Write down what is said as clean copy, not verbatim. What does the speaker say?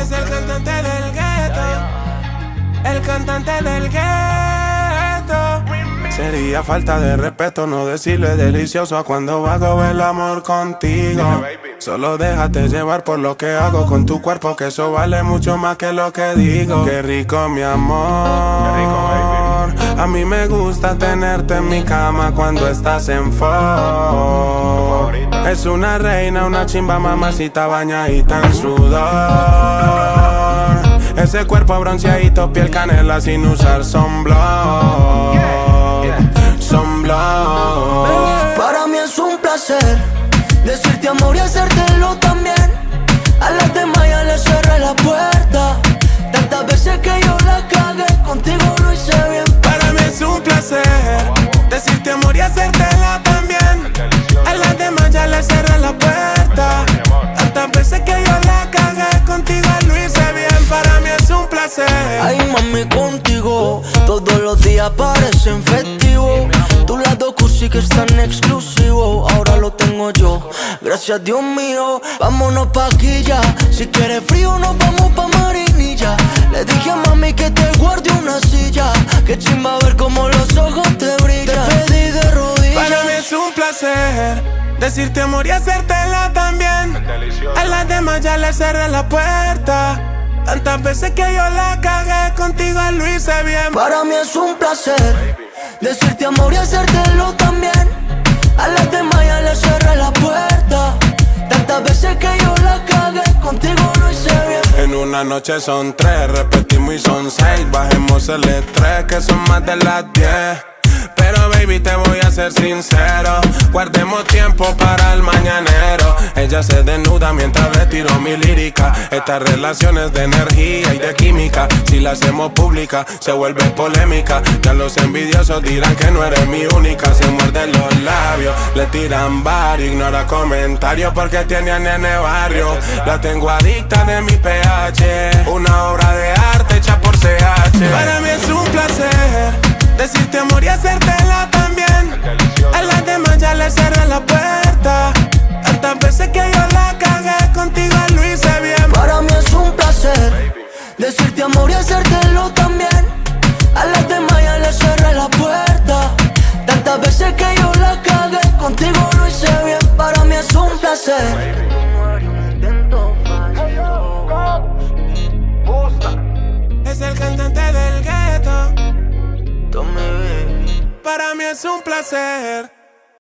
Es el cantante del gueto, el cantante del gueto. Sería falta de respeto no decirle delicioso a cuando hago el amor contigo. Solo déjate llevar por lo que hago con tu cuerpo, que eso vale mucho más que lo que digo. Qué rico, mi amor. A mí me gusta tenerte en mi cama cuando estás en Ford. Es una reina, una chimba, mamacita bañadita en sudor. Ese cuerpo bronceadito, piel canela sin usar sunblock. Para mí es un placer decirte amor y hacértelo también. A las demás ya les cerré la puerta. Tantas veces que yo la cagué, contigo lo hice bien. Para mí es un placer decirte amor y hacértela también. A las demás ya les cerré la puerta. Tantas veces que yo la cagué, contigo lo hice bien. Para mí es un placer. Ay mami, contigo todos los días parecen festivos. Tu lado cursi que es tan exclusivo, ahora lo tengo yo, gracias Dios mío. Vámonos pa' aquí ya, si quieres frío nos vamos pa' Marinilla. Le dije a mami que te guarde una silla, que chimba ver como los ojos te brillan. Te pedí de rodillas. Para mí es un placer decirte amor y hacértela también. A las demás ya le cerré la puerta. Tantas veces que yo la cagué, contigo lo hice bien. Para mí es un placer decirte amor y hacértelo también. A las demás ya le cerré la puerta. Tantas veces que yo la cagué, contigo lo hice bien. En una noche son 3, repetimos y son 6. Bajemos el estrés que son más de las 10. Pero baby te voy a ser sincero, guardemos tiempo para el mañanero. Ella se desnuda mientras retiro mi lírica. Esta relación es de energía y de química. Si la hacemos pública se vuelve polémica. Ya los envidiosos dirán que no eres mi única. Se muerden los labios, le tiran varios. Ignora comentarios porque tiene a nene barrio. La tengo adicta de mi pH, una obra de arte hecha por CH. Para mí es un placer decirte amor y hacértela también. A las demás ya le cerré la puerta. Tantas veces que yo la cagué, contigo lo hice bien. Para mí es un placer decirte amor y hacértelo también. A las demás ya le cerré la puerta. Tantas veces que yo la cagué, contigo lo hice bien. Para mí es un placer. Es el cantante del gueto. Para mí es un placer